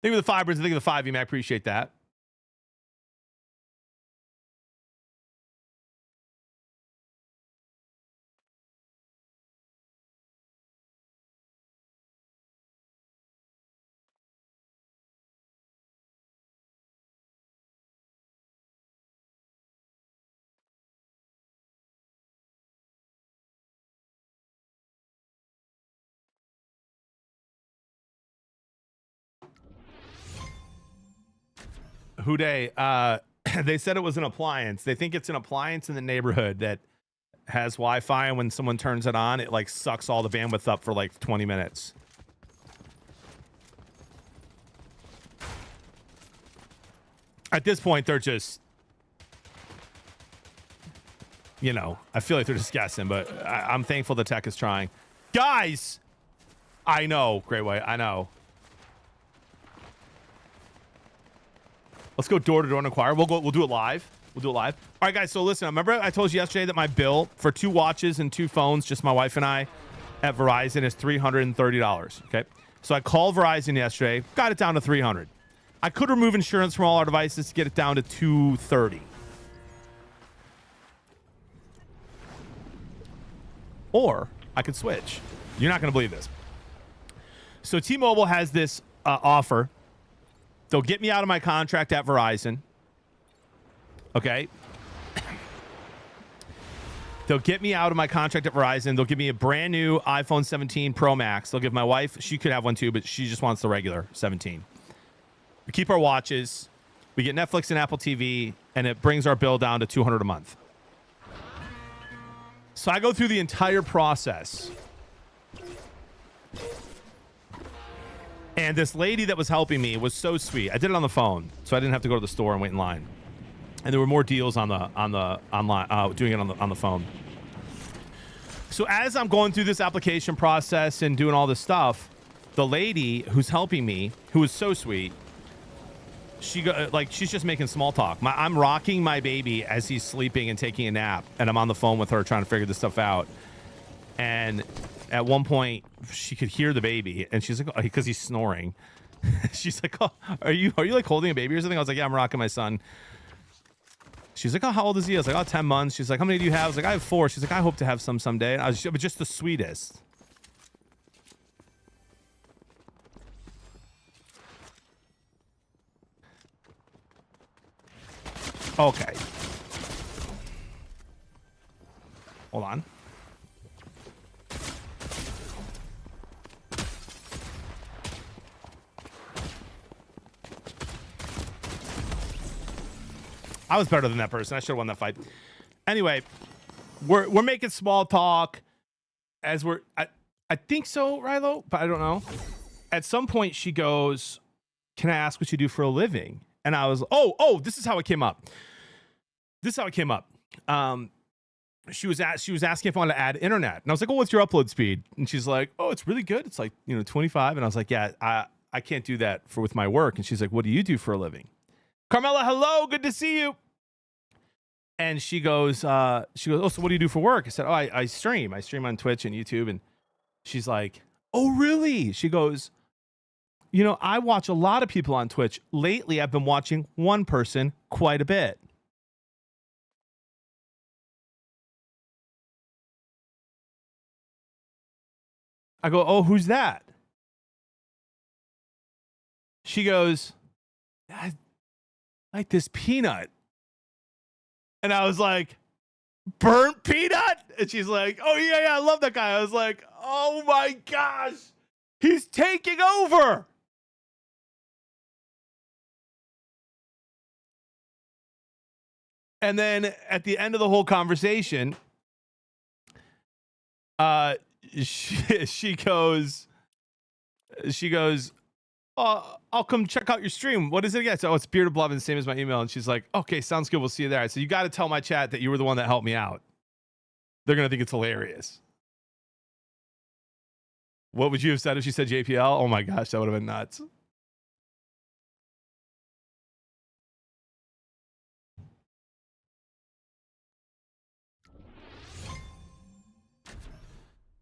Think of the 5 birds. Think of the 5 I appreciate that. Houday, they said it was an appliance. They think it's an appliance in the neighborhood that has Wi-Fi, and when someone turns it on, it like sucks all the bandwidth up for like 20 minutes. At this point, they're just, you know, I feel like they're just guessing, but I'm thankful the tech is trying. Guys, I know, Great White, I know. Let's go door to door and inquire. We'll do it live. We'll do it live. All right, guys. So listen, remember I told you yesterday that my bill for 2 watches and 2 phones, just my wife and I, at Verizon is $330. Okay. So I called Verizon yesterday, got it down to $300. I could remove insurance from all our devices to get it down to $230. Or I could switch. You're not going to believe this. So T-Mobile has this offer. They'll get me out of my contract at Verizon. Okay. They'll get me out of my contract at Verizon. They'll give me a brand new iPhone 17 Pro Max. They'll give my wife, she could have one too, but she just wants the regular 17. We keep our watches. We get Netflix and Apple TV, and it brings our bill down to $200 a month. So I go through the entire process. And this lady that was helping me was so sweet. I did it on the phone, so I didn't have to go to the store and wait in line. And there were more deals on the online, doing it on the phone. So as I'm going through this application process and doing all this stuff, the lady who's helping me, who was so sweet, she's just making small talk. I'm rocking my baby as he's sleeping and taking a nap, and I'm on the phone with her trying to figure this stuff out. And at one point, she could hear the baby, and she's like, because he's snoring. She's like, "Oh, are you like holding a baby or something?" I was like, "Yeah, I'm rocking my son." She's like, "Oh, how old is he?" I was like, "Oh, 10 months." She's like, "How many do you have?" I was like, "I have 4." She's like, "I hope to have some someday." And I was just the sweetest. Okay. Hold on. I was better than that person. I should have won that fight. Anyway, we're making small talk as I think so, Rilo, but I don't know. At some point she goes, "Can I ask what you do for a living?" And I was, oh, this is how it came up. She was asking if I wanted to add internet. And I was like, "Oh, what's your upload speed?" And she's like, "Oh, it's really good. It's like, 25." And I was like, "Yeah, I can't do that with my work." And she's like, "What do you do for a living?" Carmela, hello, good to see you. And she goes, "Oh, so what do you do for work?" I said, "Oh, I stream. I stream on Twitch and YouTube." And she's like, "Oh, really?" She goes, "I watch a lot of people on Twitch. Lately, I've been watching one person quite a bit." I go, "Oh, who's that?" She goes, "I like this peanut." And I was like, "Burnt peanut?" And she's like, "Oh, yeah, I love that guy." I was like, "Oh my gosh, he's taking over." And then at the end of the whole conversation, she goes, "I'll come check out your stream. What is it again?" So, it's Bearded Blevins, same as my email. And she's like, "Okay, sounds good. We'll see you there." So you got to tell my chat that you were the one that helped me out. They're going to think it's hilarious. What would you have said if she said JPL? Oh my gosh, that would have been nuts.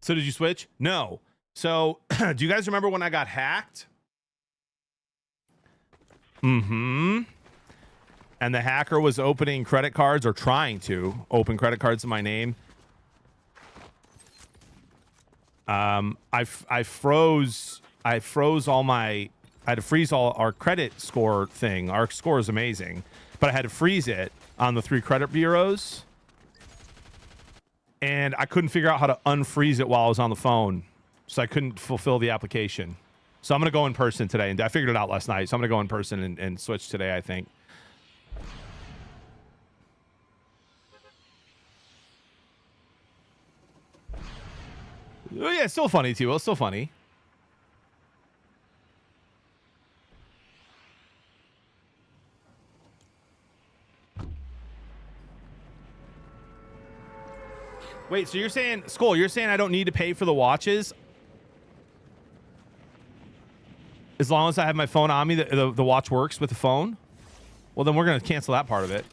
So did you switch? No. So do you guys remember when I got hacked? Mm-hmm. And the hacker was opening credit cards, or trying to open credit cards in my name. I froze all my, I had to freeze all our credit score thing. Our score is amazing, but I had to freeze it on the 3 credit bureaus. And I couldn't figure out how to unfreeze it while I was on the phone. So I couldn't fulfill the application. So I'm going to go in person today. And I figured it out last night. So I'm going to go in person and switch today, I think. Oh, yeah, still funny, too. Well, still funny. Wait, so you're saying, Skull, you're saying I don't need to pay for the watches? As long as I have my phone on me, the watch works with the phone? Well, then we're going to cancel that part of it.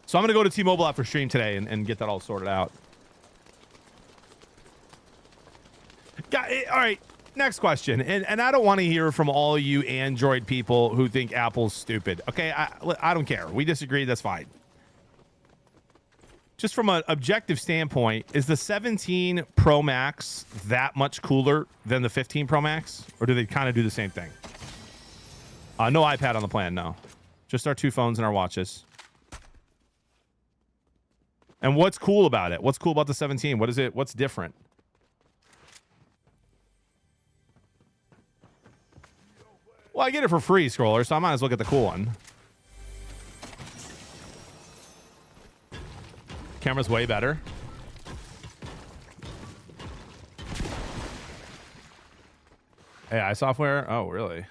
So I'm going to go to T-Mobile after stream today and get that all sorted out. All right, next question. And I don't want to hear from all you Android people who think Apple's stupid. Okay, I don't care. We disagree. That's fine. Just from an objective standpoint, is the 17 Pro Max that much cooler than the 15 Pro Max? Or do they kind of do the same thing? No iPad on the plan, no. Just our two phones and our watches. And what's cool about it? What's cool about the 17? What is it? What's different? Well, I get it for free, Scroller, so I might as well get the cool one. Camera's way better. AI software? Oh, really?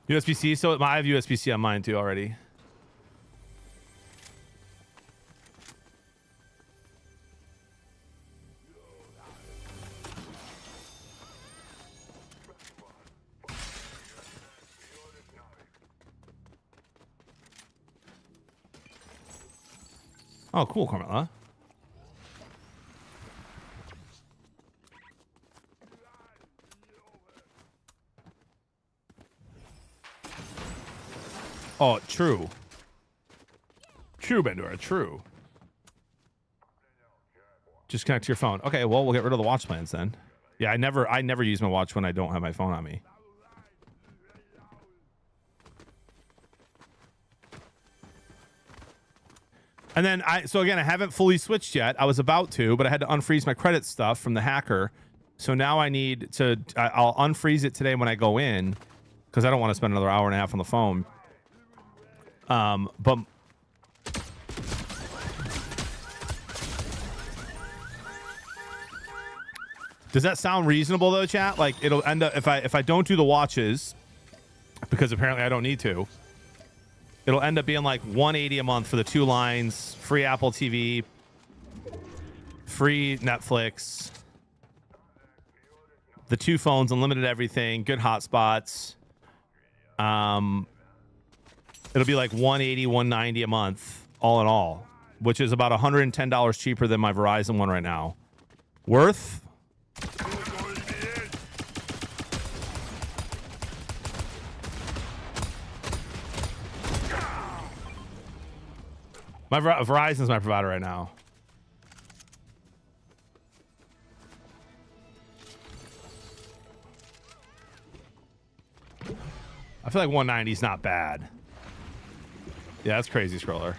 USB-C? So I have USB-C on mine too already. Oh, cool, Carmela. Oh, true. True, Bendora, true. Just connect to your phone. Okay, well, we'll get rid of the watch plans then. Yeah, I never use my watch when I don't have my phone on me. And then so again, I haven't fully switched yet. I was about to, but I had to unfreeze my credit stuff from the hacker. So now I need to, I'll unfreeze it today when I go in because I don't want to spend another hour and a half on the phone. But does that sound reasonable though, chat? Like it'll end up, if I don't do the watches, because apparently I don't need to, it'll end up being like $180 a month for the two lines, free Apple TV, free Netflix, the two phones, unlimited everything, good hotspots. It'll be like $180, $190 a month, all in all, which is about $110 cheaper than my Verizon one right now. Worth? My Verizon's my provider right now. I feel like 190 is not bad. Yeah, that's crazy, Scroller.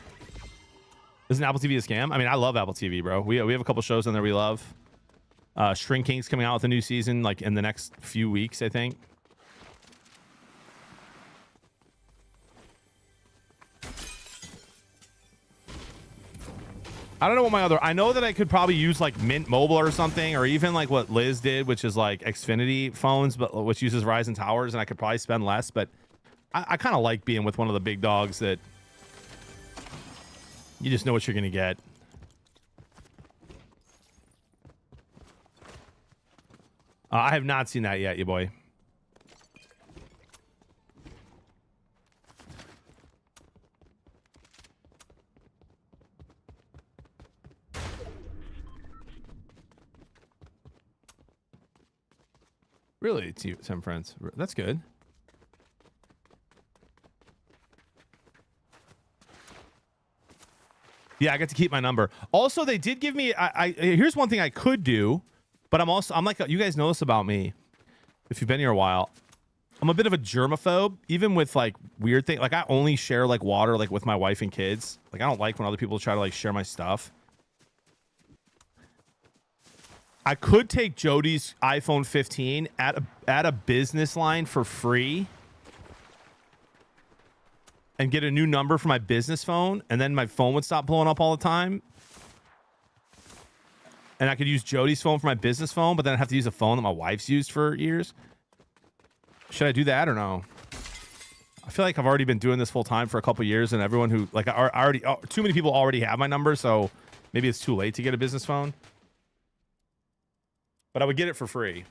Isn't Apple TV a scam? I mean, I love Apple TV, bro. We have a couple shows on there we love. Shrinking's coming out with a new season, like in the next few weeks, I think. I don't know what my other... I know that I could probably use like Mint Mobile or something, or even like what Liz did, which is like Xfinity phones, but which uses Verizon towers, and I could probably spend less, but I kind of like being with one of the big dogs that you just know what you're going to get. I have not seen that yet, you boy. Really? It's you, some friends. That's good. Yeah, I got to keep my number. Also, they did give me... here's one thing I could do, but I'm like... You guys know this about me, if you've been here a while. I'm a bit of a germaphobe, even with like weird things. Like I only share like water like with my wife and kids. Like I don't like when other people try to like share my stuff. I could take Jody's iPhone 15 at a business line for free and get a new number for my business phone, and then my phone would stop blowing up all the time. And I could use Jody's phone for my business phone, but then I'd have to use a phone that my wife's used for years. Should I do that or no? I feel like I've already been doing this full time for a couple years, and everyone who like I already too many people already have my number, so maybe it's too late to get a business phone. But I would get it for free.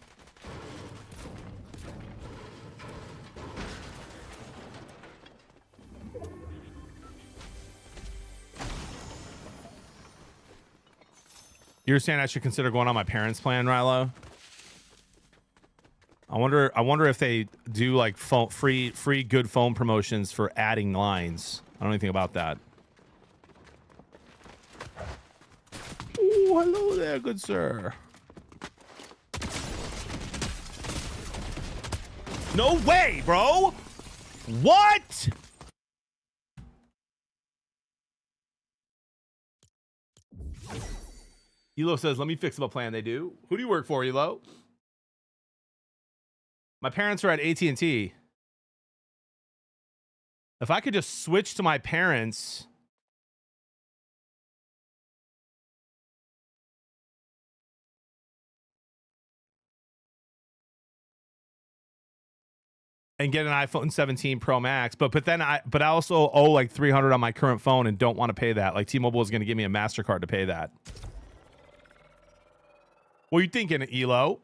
You're saying I should consider going on my parents' plan, Rilo? I wonder if they do like free good phone promotions for adding lines. I don't know anything about that. Oh, hello there, good sir. No way, bro. What? Elo says, let me fix up a plan. They do. Who do you work for, Elo? My parents are at AT&T. If I could just switch to my parents... and get an iPhone 17 Pro Max, but I also owe like $300 on my current phone and don't want to pay that. Like T-Mobile is going to give me a MasterCard to pay that. What are you thinking, Elo?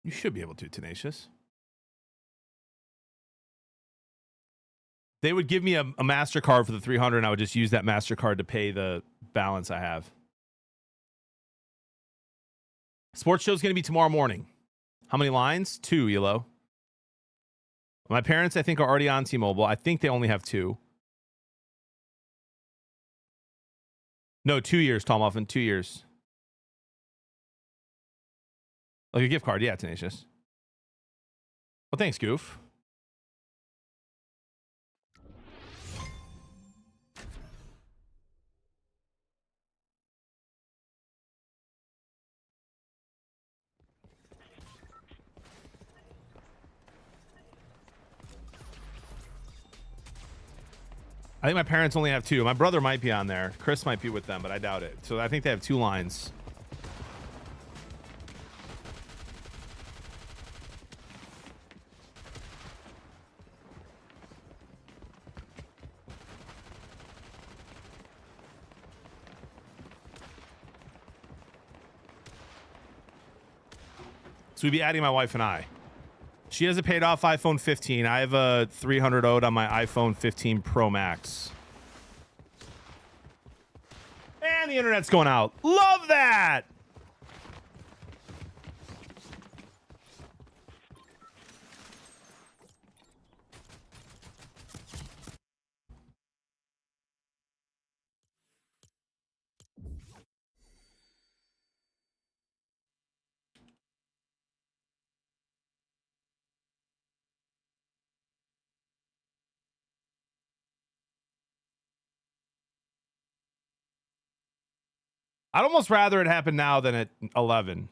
You should be able to, Tenacious. They would give me a MasterCard for the $300, and I would just use that MasterCard to pay the balance I have. Sports show's going to be tomorrow morning. How many lines? 2, Elo. My parents, I think, are already on T-Mobile. I think they only have 2. No, 2 years, Tom Muffin. 2 years. Like a gift card. Yeah, Tenacious. Well, thanks, Goof. I think my parents only have 2. My brother might be on there. Chris might be with them, but I doubt it. So I think they have 2 lines. So we'd be adding my wife and I. She has a paid off iPhone 15. I have a 300 owed on my iPhone 15 Pro Max. And the internet's going out. Love that. I'd almost rather it happen now than at 11.